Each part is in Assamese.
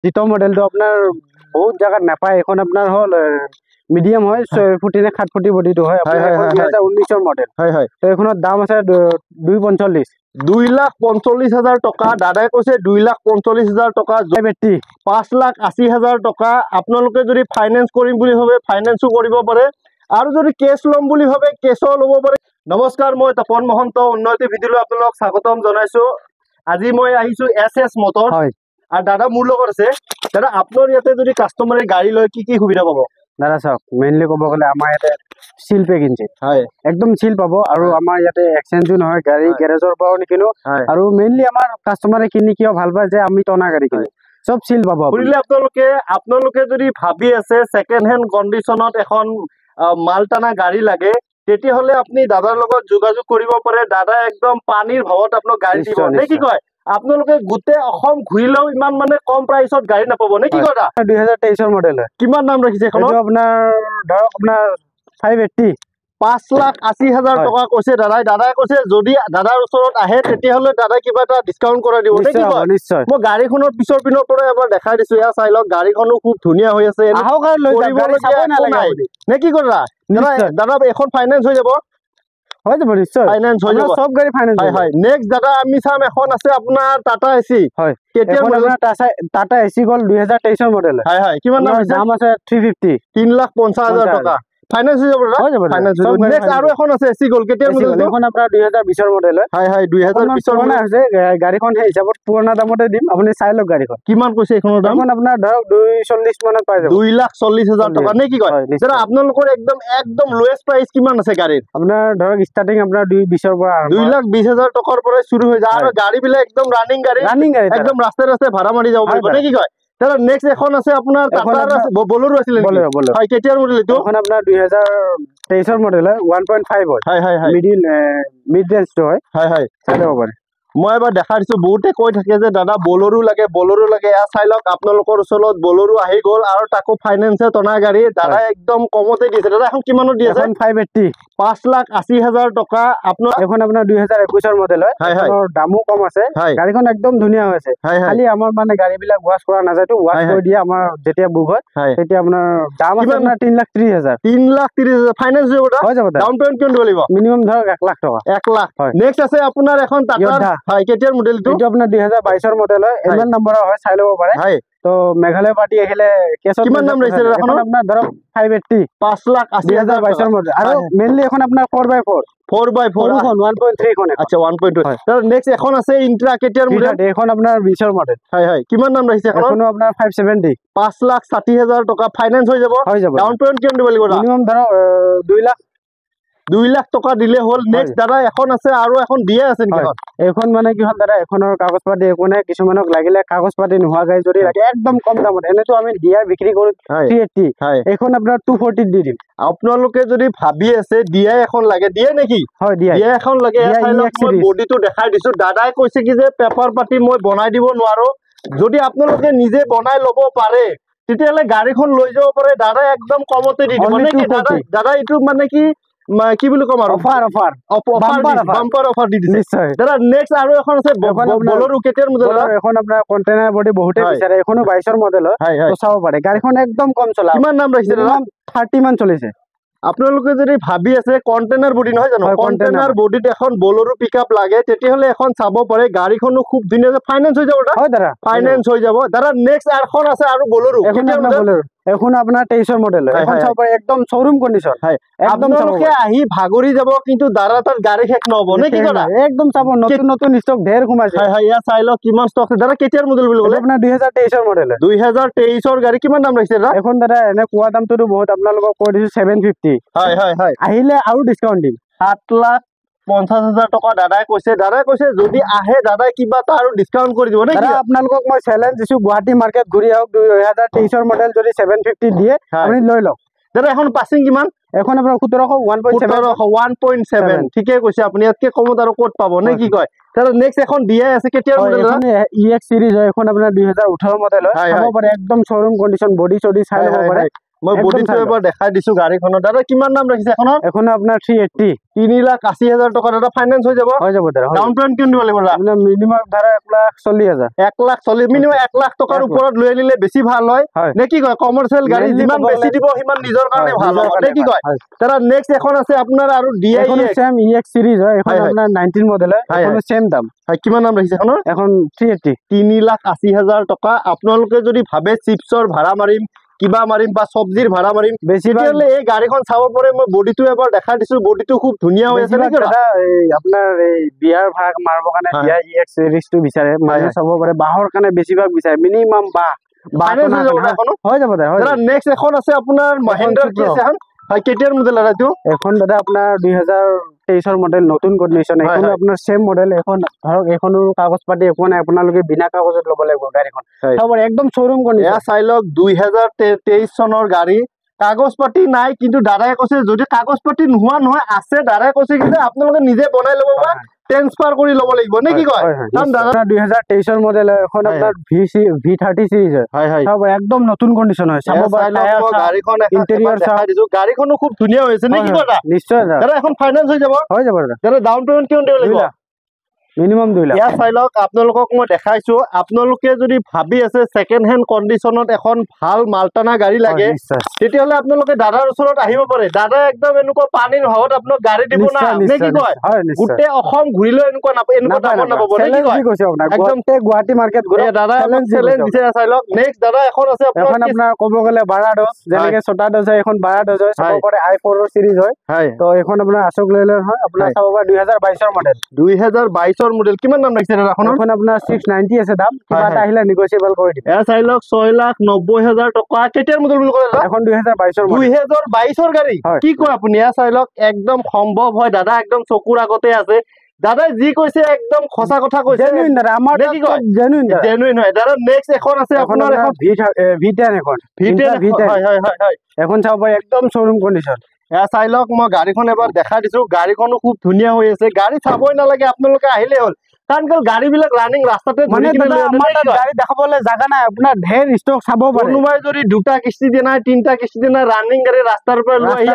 যিটো মডেলটো আপোনাৰ বহুত জায়গাত নাপায়, এখন আপোনাৰ হল মিডিয়াম হয় 6 ফুটি নে 7 ফুটি বডিটো হয়, আপোনাৰ 2019 মডেল। হয় হয়। তো এখনৰ দাম আছে 245। 2,45,000 টকা। দাদাই কৈছে 2,45,000 টকা। 5,80,000 টকা। আপোনালোকে যদি ফাইনেন্স কৰিম বুলি ভাবে ফাইনেন্সো কৰিব পাৰে, আৰু যদি কেছ ল'ম বুলি ভাবে কেছও ল'ব পাৰে। নমস্কাৰ, মই তপন মহন্ত উন্নতি ভিডিঅ'লৈ আপোনালোকক স্বাগতম জনাইছো। আজি মই আহিছো SS মটৰ, আৰু দাদা মোৰ লগত আছে। দাদা আপোনাৰ ইয়াতে যদি কাষ্টমাৰে গাড়ী লয় কি কি সুবিধা পাব? দাদা চাওক, মেইনলি ক'ব গ'লে আমাৰ ইয়াতে চিল পে কিনছে, একদম চিল পাব, আৰু আমাৰ ইয়াতে এক্সচেঞ্জো নহয়, গাড়ী গেৰেজৰ পৰাও নিকিনো, আৰু মেইনলি আমাৰ কাষ্টমাৰে কিনি কিয় ভাল পায় যে আমি টনা গাড়ী কিনো, সব চিল পাব। শুনিলে আপোনালোকে যদি ভাবি আছে ছেকেণ্ড হেণ্ড কণ্ডিশ্যনত এখন মাল টানা গাড়ী লাগে, তেতিয়াহ'লে আপুনি দাদাৰ লগত যোগাযোগ কৰিব পাৰে। দাদা একদম পানীৰ ভাৱত আপোনাক গাড়ী দিব, নে কি কয়? আপোনালোকে গোটেই অসম ঘূৰিলেও ইমান মানে কম প্ৰাইচত গাড়ী নাপাব, নে কি কয়? 2023 মডেল হয়। কিমান দাম ৰাখিছে এখন? আপোনাৰ ধৰক আপোনাৰ 580। 5,80,000 টকা কৈছে দাদাই। দাদাই কৈছে যদি দাদাৰ ওচৰত আহে তেতিয়াহ'লে দাদাই কিবা এটা ডিছকাউণ্ট কৰাই দিব, নে কি কয়? নিশ্চয়। মই গাড়ীখনৰ পিছৰ পিনৰ পৰা এবাৰ দেখাই দিছো, এয়া চাই লওক, গাড়ীখনো খুব ধুনীয়া হৈ আছে, নে কি কয়? দাদা এখন ফাইনেন্স হৈ যাব? হৈ যাব, নিশ্চয় ফাইনেন্স হৈ যাব, সব গাড়ী ফাইনেন্স হয়। নেক্সট দাদা আমি চাম, এখন আছে আপোনাৰ টাটা এচি। হয়, কেতিয়া আপোনাৰ টাটা এচি গল 2023 মডেল। হয় হয়। কিমান দাম আছে 350। 3,50,000 টকা। ফাইনেন্স হৈ যাব দাদা? ফাইনেন্স হৈ যাব। নেক্সট আৰু এখন আছে এচি গল, কেতিয়া মডেল? এখন আপোনাৰ 2020 মডেল হয়। হয় হয়, 2020 পুৰণা হৈছে গাড়ীখন, সেই হিচাপত পুৰণা দামতে দিম, আপুনি চাই লওক গাড়ীখন। কিমান কৈছে এইখনৰ দাম? আপোনাৰ ধৰক 240 মানত পাই যাব। 2,40,000 টকা, নে কি কয়? দাদা আপোনালোকৰ একদম লোৱেষ্ট প্ৰাইচ কিমান আছে গাড়ীৰ? আপোনাৰ ধৰক ষ্টাৰ্টিং আপোনাৰ 220 পৰা 2,20,000 টকাৰ পৰা শুৰু হৈ যায়, আৰু গাড়ী বিলাক একদম ৰানিং গাড়ী, একদম ৰাস্তাই ভাড়া মাৰি যাব পাৰিব, নে কি কয়? দাদা নেক্সট এখন আছে আপোনাৰ টাটাৰ বলেৰো আছিল নেকি? হয়, কেতিয়াৰ মডেল এইটো? এখন আপোনাৰ 2023 মডেল হয়, 1.5 হয়। হয় হয়, মিড ৰেঞ্জটো হয়। হয় হয়, চাই ল'ব পাৰে। মই এবাৰ দেখাই দিছো, বহুতে কৈ থাকে যে দাদা বলেৰো লাগে, বলেৰো লাগে। এয়া চাই লওক, আপোনালোকৰ ওচৰত বলেৰো আহি গ'ল, আৰু তাকো ফাইনেন্সে টনা গাড়ী। দাদা একদম কমতে দিছে। দাদা এখন কিমানত দি আছে? 580। 5,80,000 টকা। এখন আপোনাৰ 2021 মডেল হয়, দামো কম আছে, গাড়ীখন একদম ধুনীয়া হৈছে। খালি আমাৰ মানে গাড়ী বিলাক ৱাশ কৰা নাযায়তো, ৱাশ কৰি দিয়ে আমাৰ যেতিয়া বুক হয়, তেতিয়া আপোনাৰ দাম আছে আপোনাৰ 3,30,000। 3,30,000 ফাইনেন্স হৈ যাব। ডাউন পেমেন্ট কিমান দিব লাগিব? মিনিমাম ধৰক 1 লাখ টকা। 1 লাখ। নেক্সট আছে আপোনাৰ এখন টাটা। হয়, কেতিয়াৰ মডেল এইটো? এইটো আপোনাৰ 2022 মডেল হয়, এমান নম্বৰ হয়, চাই ল'ব পাৰে। তো মেঘালয় পাৰ্টি আহিলে কেছত কিমান দাম ৰাখিছে এখন? আপোনাৰ ধৰক 580। 5,80,000 2022 মডেল, আৰু মেইনলি এখন আপোনাৰ 4x4। 4x4 1.3 খন। আচ্ছা, 1.2। নেক্সট এখন আছে ইন্ট্ৰা, কেতিয়াৰ মডেল? এখন আপোনাৰ 20 মডেল। হয় হয়, কিমান দাম ৰাখিছে এখন? এখনো আপোনাৰ 570। 5,60,000 টকা। ফাইনেন্স হৈ যাব? ডাউন পেমেন্ট কিমান দিব লাগিব? মিনিমাম ধৰক 2 লাখ টকা দিলে হ'ল। নেক্সট দাদা এখন আছে, আৰু এখন দিয়ে আছে নেকি? এখন মানে কি হ'ল দাদা, এখনৰ কাগজ পাতি একো নাই, কিছুমানক লাগিলে কাগজ পাতি নোহোৱা গাড়ী যদি লাগে একদম কম দামত, এনেতো আমি দিয়া বিক্ৰী কৰো 380, এখন আপোনাৰ 240 দি দিম। আপোনালোকে যদি ভাবি আছে দিয়া এখন লাগে, দিয়ে নেকি? হয়, দিয়া এখন লাগে। মই বডিটো দেখাই দিছো। দাদাই কৈছে কি যে পেপাৰ পাতি মই বনাই দিব নোৱাৰো, যদি আপোনালোকে নিজে বনাই ল'ব পাৰে তেতিয়াহ'লে গাড়ীখন লৈ যাব পাৰে। দাদা একদম কমতে দি দিব, নেকি? দাদা এইটো মানে কি বুলি কম আৰু, বাম্পাৰ অফাৰ দি দিছে দাদা। নেক্সট আৰু এখন আছে বলেৰো, কেতিয়াৰ মডেল? এখন আপোনাৰ কন্টেইনাৰ বডি বহুতে বিচাৰে, এখনো 22 মডেল হয়, তো চাব পাৰে। গাড়ীখন একদম কম চলা। কিমান দাম ৰাখিছে দাদা? 30 মান চলিছে। আপোনালোকে যদি ভাবি আছে কন্টেইনাৰ বডি নহয় জানো, কন্টেইনাৰ বডিত এখন বলেৰো পিকআপ লাগে, তেতিয়াহ'লে এখন চাব পাৰে। গাড়ীখনো খুব ধুনীয়া, ফাইনেন্স হৈ যাব দাদা? ফাইনেন্স হৈ যাব দাদা। নেক্সট এখন আছে আৰু বলেৰো, এখন আপোনাৰ 23 মডেল হয়, এখন চাব পাৰে, একদম শ্বৰুম কন্ডিশন। আপোনালোকে আহি ভাগৰি যাব, কিন্তু দাদা তাত গাড়ী শেষ নহব, নে কি কথা? একদম চাব, নতুন নতুন ষ্টক ঢেৰ সোমাইছে। হয় হয়, ইয়াত চাই লওক কিমান ষ্টক আছে। দাদা কেতিয়াৰ মডেল বুলি ক'লে? আপোনাৰ 2023 মডেল। 2023 গাড়ী। কিমান দাম ৰাখিছে দাদা? এখন দাদা এনে কোৱা দামটো বহুত, আপোনালোকক কৈ দিছো 750। হয় হয় হয়, আহিলে আৰু ডিসকাউন্ট দিম। 7,50,000 টকা দাদাই কৈছে। যদি আহে দাদাই কিবা এটা আৰু ডিসকাউন্ট কৰি দিব, নে কি? আপোনালোকক মই চ্যালেঞ্জ দিছো, গুৱাহাটী মাৰ্কেট ঘূৰি আহক, 2023 মডেল যদি 750 দিয়ে আপুনি লৈ লওক। দাদা এখন পাসিং কিমান? এখন আপোনাৰ 1700 1.7। ঠিকে কৈছে আপুনি, ইয়াতকে কমত আৰু ক'ত পাব, নে কি কয়? দাদা নেক্সট এখন দিয়ে আছে, কেতিয়াৰ মডেল? এখন EX সিৰিজ হয়, এখন আপোনাৰ 2018 মডেল হয়, চাব পাৰে, একদম শ্বৰুম কন্ডিশন, বডি চডি চাই ল'ব পাৰে। মই বডিটো এবাৰ দেখাই দিছো গাড়ীখনৰ। দাদা কিমান দাম ৰাখিছে এখনৰ? এখন আপোনাৰ 380 3,80,000 টকা। দাদা ফাইনেন্স হৈ যাব? হৈ যাব দাদা। ডাউন পেমেন্ট কিমান দিব লাগিব? আপোনাৰ মিনিমাম ধৰা 1,40,000 1,40,000 মিনিমাম 1 লাখ টকাৰ ওপৰত লৈ আনিলে বেছি ভাল হয় নে কি কয়? কমাৰ্চিয়েল গাড়ী যিমান বেছি দিব সিমান নিজৰ কাৰণে ভাল হ'ব নে কি কয়? দাদা নেক্সট এখন আছে আপোনাৰ আৰু DI সেম EX সিৰিজ হয়। এখন আপোনাৰ 19 মডেল হয়। এখন সেম দাম। কিমান দাম ৰাখিছে এখনৰ? এখন 380 3,80,000 টকা। আপোনালোকে যদি ভাবে চিপছৰ ভাড়া মাৰিম কিবা মাৰিম বা চব্জিৰ ভাড়া মাৰিম বেছিভাগ এই গাড়ীখন চাব পাৰে। মই বডিটো এবাৰ দেখাই দিছো, বডিটো খুব ধুনীয়া হৈ আছে নেকি দাদা? আপোনাৰ এই বিয়াৰ ভাগ মাৰিব কাৰণে বিয়া EX সিৰিজটো বিচাৰে মানুহে চাব পাৰে। বাহৰ কাৰণে বেছিভাগ বিচাৰে মিনিমাম বাহ হৈ যাব দাদা। নেক্সট এখন আছে আপোনাৰ মহেন্দ্ৰ কি আছে এখন? হয় কেতিয়াৰ মডেল দাদা এইটো? এখন দাদা আপোনাৰ 2023 মডেল নতুন কন্ডিশন। এখন আপোনাৰ সেম মডেল। এখন ধৰক এখনৰ কাগজ পাতি একো নাই, আপোনালোকে বিনা কাগজত ল'ব লাগিব গাড়ীখন। চাব একদম শোৰুম কন্ডিশন। চাই লওক 2023 চনৰ গাড়ী, কাগজ পাতি নাই কিন্তু দাদাই কৈছে যদি কাগজ পাতি নোহোৱা নহয় আছে, দাদাই কৈছে কিন্তু আপোনালোকে নিজে বনাই ল'ব বা ট্ৰান্সফাৰ কৰি ল'ব লাগিব নে কি কয়? দাদা 2023 মডেল এখন আপোনাৰ V30 সিৰিজ হয়। চাব একদম নতুন কন্ডিশন হয়। চাব গাড়ীখন ইন্টেৰিয়ৰ দেখাই দিছো, গাড়ীখনো খুব ধুনীয়া হৈছে নে কি কয়? নিশ্চয় দাদা এখন ফাইনান্স হৈ যাব? হৈ যাব দাদা। দাদা ডাউন পেমেন্ট কিমান দিব লাগিব? মিনিমাম 2 লাখ। ইয়াত চাই লওক আপোনালোকক মই দেখাইছো। আপোনালোকে যদি ভাবি আছে সেকেন্ড হেণ্ড কন্ডিশনত এখন ভাল মালটানা গাড়ী লাগে তেতিয়াহ'লে আপোনালোকে দাদাৰ ওচৰত আহিব পাৰে। দাদা একদম এনেকুৱা পানীৰ ভাৱত আপোনাক গাড়ী দিব না নে কি কয়? গোটেই অসম ঘূৰিলেও এনেকুৱা দামত নাপাব নে কি কয়? একদম গুৱাহাটী মাৰ্কেট ঘূৰে দাদা চেলেঞ্জ দিছে। চাই লওক নেক্সট দাদা এখন আছে আপোনাৰ ক'ব গ'লে 12 ডজ, যেনেকে 6টা ডজ হয় এখন 12 ডজ হয়। চাব পাৰে i4 সিৰিজ হয়। তো এখন আপোনাৰ আশোক লেলেণ্ড হয়। আপোনাৰ চাব পাৰে 2022 মডেল। 2022 মডেল। কিমান দাম ৰাখিছে দাদা এখনৰ? এখন আপোনাৰ 690 আছে দাম। কিবা এটা আহিলে নেগোচিয়েবল কৰি দিম। এয়া চাই লওক 6,90,000 টকা। কেতিয়াৰ মডেল বুলি ক'লে দাদা? এখন 2022 2022 গাড়ী। কি কয় আপুনি? এয়া চাই লওক একদম সম্ভৱ হয়। দাদা একদম চকুৰ আগতে আছে। দাদা যি কৈছে একদম সঁচা কথা কৈছে। জেনুইন দাদা, আমাৰ জেনুইন হয় দাদা। নেক্সট এখন আছে আপোনাৰ এখন V10 এখন হয় এখন চাব পাৰে একদম শোৰুম কন্ডিশন। এয়া চাই লওক মই গাড়ীখন এবাৰ দেখাই দিছো, গাড়ীখনো খুব ধুনীয়া হৈ আছে। গাড়ী চাবই নালাগে, আপোনালোকে আহিলে হ'ল। কাৰণ গাড়ী বিলাক ৰানিং ৰাস্তাতে গাড়ী দেখাবলৈ জাগা নাই, আপোনাৰ ঢেৰ ষ্টক চাব পাৰে। কোনোবাই যদি 2টা কিস্তি দিয়ে নাই 3টা কিস্তি দিয়ে নাই ৰানিং গাড়ী ৰাস্তাৰ পৰা লৈ আহি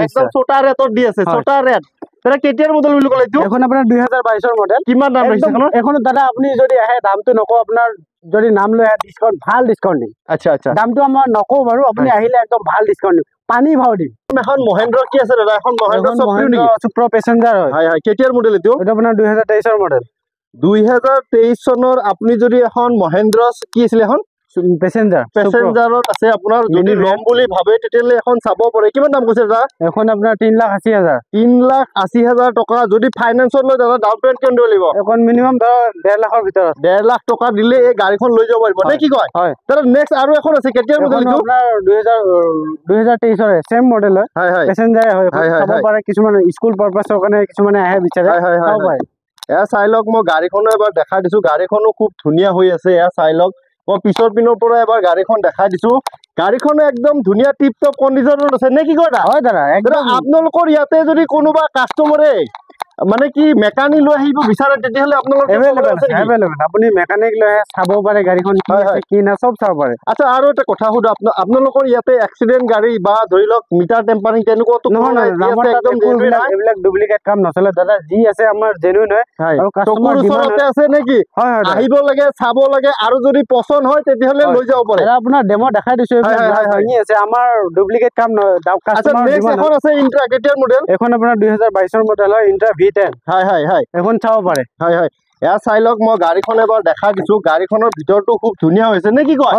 একদম ছোটা ৰেটত দি আছে। ছোটা ৰেট। দাদা কেতিয়াৰ মডেল বুলি ক'লে এইটো? এখন আপোনাৰ 2022 মডেল। কিমান দাম ৰাখিছে এখন? দাদা আপুনি যদি আহে দামটো নকওঁ, আপোনাৰ যদি নাম লৈ আহে ডিসকাউন্ট ভাল ডিসকাউন্ট দিম। আচ্ছা আচ্ছা। দামটো আমাৰ নকওঁ বাৰু, আপুনি আহিলে একদম ভাল ডিসকাউন্ট দিম, পানী ভাও দিম। এখন মহেন্দ্ৰ কি আছে দাদা? এখন মহেন্দ্ৰ সুপ্ৰ পেসেঞ্জাৰ হয়। হয়। কেতিয়াৰ মডেল এইটো? এটা আপোনাৰ 2023 মডেল। 2023 চনৰ আপুনি যদি এখন মহেন্দ্ৰ কি আছিল এখন পেসেঞ্জাৰত আছে আপোনাৰ যদি লম বুলি ভাবে তেতিয়াহ'লে এখন চাব পাৰে। কিমান দাম কৈছে দাদা? এখন আপোনাৰ 3,80,000। 3,80,000 টকা। যদি ফাইনেন্সত লৈ দাদা ডাউন পেমেন্ট কিমান দিব লাগিব? এখন মিনিমাম ধৰ 1.5 লাখৰ ভিতৰত। 1.5 লাখ টকা দিলে এই গাড়ীখন লৈ যাব পাৰিব নে কি কয়? দাদা নেক্সট আৰু এখন আছে। কেতিয়াৰ মডেল এইটো? আপোনাৰ 2023 সেম মডেল হয়। পেসেঞ্জাৰ হয়। চাব পাৰে কিছুমান স্কুল পাৰপাসৰ কাৰণে কিছুমানে আহে বিচাৰে। চাব পাৰে। এয়া চাই লওক মই গাড়ীখনো এবাৰ দেখাই দিছো, গাড়ীখনো খুব ধুনীয়া হৈ আছে। এয়া চাই লওক মই পিছৰ পিনৰ পৰা এবাৰ গাড়ীখন দেখাই দিছো। গাড়ীখনো একদম ধুনীয়া টিপ টপ কণ্ডিশ্যনত আছে নে কি কয় দাদা? আপোনালোকৰ ইয়াতে যদি কোনোবা কাষ্টমাৰে মানে কি মেকানিক লৈ আহিব বিচাৰে তেতিয়াহ'লে আপোনালোকৰ আপুনি মেকানিক লৈ চাব পাৰে গাড়ীখন কি না চব চাব পাৰে। আচ্ছা আৰু এটা কথা সুধো, আপোনালোকৰ ইয়াতে এক্সিডেন্ট গাড়ী বা ধৰি লওক মিটাৰ টেম্পাৰিং তেনেকুৱাতো নহয়? এইবিলাক ডুপ্লিকেট কাম নচলে দাদা, যি আছে আমাৰ জেনুইন হয়। আৰু কাষ্টমাৰ ওচৰতে আছে নেকি? আহিব লাগে, চাব লাগে, আৰু যদি পছন্দ হয় তেতিয়াহ'লে লৈ যাব পাৰে। আপোনাৰ ডেমো দেখাই দিছো, আছে আমাৰ ডুপ্লিকেট কাম নহয়। এখন আছে ইন্ট্ৰা। কেতিয়াৰ মডেল? এখন আপোনাৰ 2022 মডেল হয়, ইন্ট্ৰা V10। এখন চাব পাৰে। এয়া চাই লওক মই গাড়ীখন এবাৰ দেখাই দিছো, গাড়ীখনৰ ভিতৰটো খুব ধুনীয়া হৈছে নে কি কয়?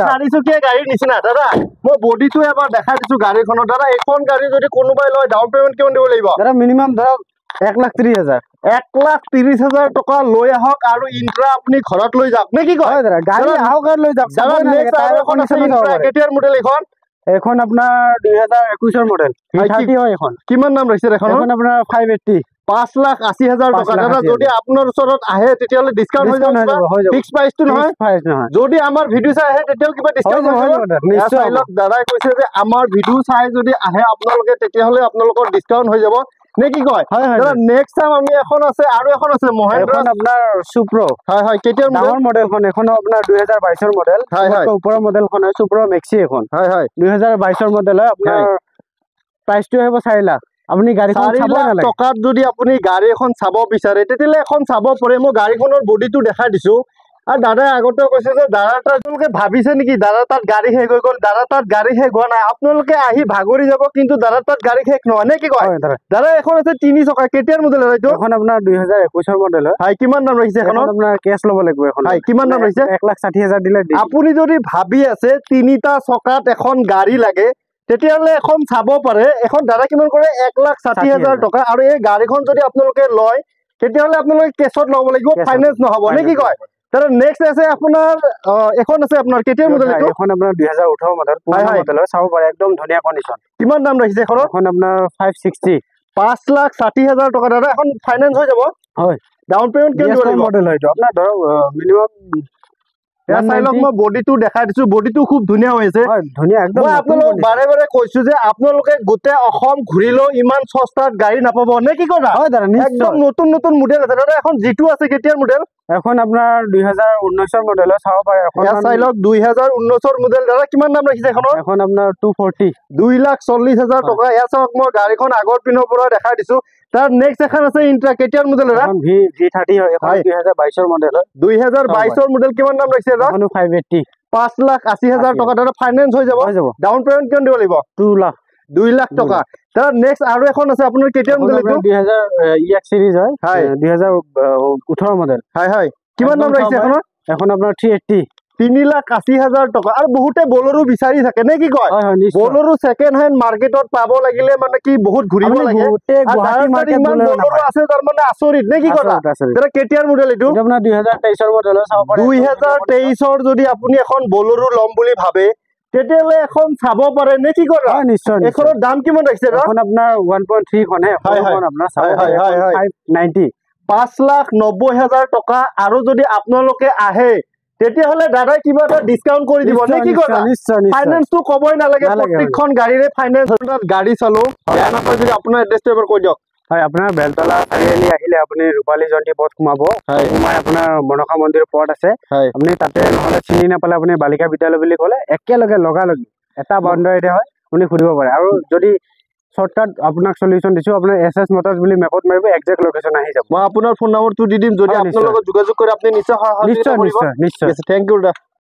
চাৰিচকীয়া গাড়ীৰ নিচিনা। দাদা মই বডিটো এবাৰ দেখাই দিছো গাড়ীখনৰ। দাদা এখন গাড়ী যদি কোনোবাই লয় ডাউন পেমেন্ট কিমান দিব লাগিব? দাদা মিনিমাম ধৰক 1,30,000। 1,30,000 টকা লৈ আহক আৰু ইন্ট্ৰা আপুনি ঘৰত লৈ যাওক নে কি কয়? গাড়ী আহক আৰু লৈ যাওক। কেতিয়াৰ মডেল এখন? এখন আপোনাৰ 2021 মডেল। হয় এখন। কিমান দাম ৰাখিছে এখন? আপোনাৰ 580। 5,80,000 টকা। দাদা যদি আপোনাৰ ওচৰত আহে তেতিয়াহ'লে ডিসকাউন্ট হৈ যাব। ফিক্স প্ৰাইচটো নহয়। যদি আমাৰ ভিডিও চাই আহে তেতিয়াও কিবা ডিসকাউন্ট হৈ যাব নিশ্চয়। দাদাই কৈছে যে আমাৰ ভিডিও চাই যদি আহে আপোনালোকে তেতিয়াহ'লে আপোনালোকৰ ডিসকাউন্ট হৈ যাব। নে কি কয় দাদা নেক্সট টাইম আমি এখন আছে আৰু এখন আছে মহেন্দ্ৰ আপোনাৰ সুপ্ৰ হয় কেতিয়াৰ ডাঙৰ মডেলখন এখন আপোনাৰ 2022 ৰ মডেল ওপৰৰ মডেলখন হয় সুপ্ৰ মেক্সি এখন 2022 ৰ মডেল হয় আপোনাৰ প্ৰাইসটো হ'ব 4 লাখ আপুনি গাড়ীখন চাব নালাগে টকাত যদি আপুনি গাড়ী এখন চাব বিচাৰে তেতিয়ালে এখন চাব পাৰে মই গাড়ীখনৰ বডিটো দেখাই দিছো আৰু দাদা আগতে কৈছে যে দাদা আপোনালোকে ভাবিছে নেকি দাদা তাত গাড়ী শেষ হৈ গ'ল দাদা তাত গাড়ী শেষ হোৱা নাই আপোনালোকে আহি ভাগৰি যাব কিন্তু দাদা তাত গাড়ী শেষ নহয় নে কি কয় দাদা এখন আছে 3 চকা কেতিয়াৰ মডেল হয় এইটো এখন আপোনাৰ 2021 ৰ মডেল হয় কিমান দাম ৰাখিছে এখন আপোনাৰ কেছ ল'ব লাগিব এখন কিমান দাম ৰাখিছে 1,60,000 দিলে আপুনি যদি ভাবি আছে 3টা চকাত এখন গাড়ী লাগে তেতিয়ালে এখন চাব পাৰে এখন দাদা কিমান কৰে 1,60,000 টকা আৰু এই গাড়ীখন যদি আপোনালোকে লয় তেতিয়ালে আপোনালোকে কেছত ল'ব লাগিব ফাইনান্স নহব নে কি কয় তাৰে নেক্সট আছে আপোনাৰ এখন আছে আপোনাৰ কেতিয়াৰ মডেল এইটো এখন আপোনাৰ 2018 মডেল পুৰণা মডেল হয় চাব পাৰে একদম ধুনীয়া কন্ডিশন কিমান দাম ৰাখিছে এখন আপোনাৰ 560 5,60,000 টকা দাদা এখন ফাইনান্স হৈ যাব হয় ডাউন পেমেন্ট কিমান দিব লাগিব মডেল হয় আপোনাৰ ধৰক মিনিমাম চাইলক মই বডিটো দেখাই দিছো বডিটো খুব ধুনীয়া হৈছে ধুনীয়া একদম মই আপোনালোক বাৰে বাৰে কৈছো যে আপোনালোকে গোটেই অসম ঘুৰিলেও ইমান সস্তাত গাড়ী নাপাব নে কি কথা একদম নতুন নতুন মডেল আছে দাদা এখন জিটো আছে কেতিয়াৰ মডেল এখন আপোনাৰ 2019 ৰ মডেল হয় চাব পাৰে এখন চাইলক 2019 ৰ মডেল দাদা কিমান দাম ৰাখিছে এখন আপোনাৰ 240 2,40,000 টকা এয়া চাওক মই গাড়ীখন আগৰ পিনৰ পৰা দেখাই দিছো তাৰ নেক্সট এখন আছে ইন্ট্ৰা কেতিয়াৰ মডেল দাদা V30 হয় এখন 2022 ৰ মডেল হয় 2022 ৰ মডেল কিমান দাম ৰাখিছে দাদা এখন 580 5,80,000 টকা দাদা ফাইনান্স হৈ যাব ডাউন পেমেন্ট কিমান দিব লাগিব 2 লাখ টকা তাৰ নেক্সট আৰু এখন আছে আপোনাৰ কেতিয়াৰ মডেল এইটো 2000 EX সিৰিজ হয় 2018 মডেল হয় কিমান দাম ৰাখিছে এখন আপোনাৰ 380 3,80,000 টকা আৰু বহুতে বলেৰো বিচাৰি থাকে নে কি কয় বলেৰো সেকেন্ড হ্যান্ড মাৰ্কেটত পাব লাগিলে মানে কি বহুত ঘুৰিব লাগে গুৱাহাটী মাৰ্কেট বলেৰো আছে তাৰ মানে আচৰিত নে কি কথা তেৰা কেতিয়াৰ মডেল এইটো আপোনাৰ 2023 ৰ মডেল চাব পাৰে 2023 ৰ যদি আপুনি এখন বলেৰো ল'ম বুলি ভাবে তেতিয়ালে এখন চাব পাৰে নে কি কৰা নিশ্চয় এখনৰ দাম কিমান ৰাখিছে এখন আপোনাৰ 1.3 খন হে এখন আপোনাৰ 590 5,90,000 টকা আৰু যদি আপোনালোকে আহে তেতিয়াহলে দাদাই কিবা এটা ডিসকাউন্ট কৰি দিব নে কি কৰা ফাইনান্স তো কবই নালাগে প্ৰত্যেকখন গাড়ীৰে ফাইনান্স গাড়ী চালো বেয়া নাপায় যদি আপোনাৰ এড্ৰেছটো এবাৰ কৈ দিয়ক হয় আপোনাৰ বেলতলা চাৰিআলি আহিলে আপুনি ৰূপালী জয়ন্তী পথ সোমাব সোমাই আপোনাৰ মনসা মন্দিৰ পথ আছে আপুনি তাতে নহলে চিনি নাপালে আপুনি বালিকা বিদ্যালয় বুলি ক'লে একেলগে লগালগি এটা বাউণ্ডাৰীতে হয় আপুনি সুধিব পাৰে আৰু যদি শৰ্টকাট আপোনাক সলিউশন দিছো আপোনাৰ এসএস মোটৰস বুলি ম্যাপত মাৰিব এক্সাক্ট লোকেশন আহি যাব মই আপোনাৰ ফোন নম্বৰটো দি দিম যদি আপোনাৰ লগত যোগাযোগ কৰে আপুনি নিশ্চয় নিশ্চয় থ্যাংক ইউ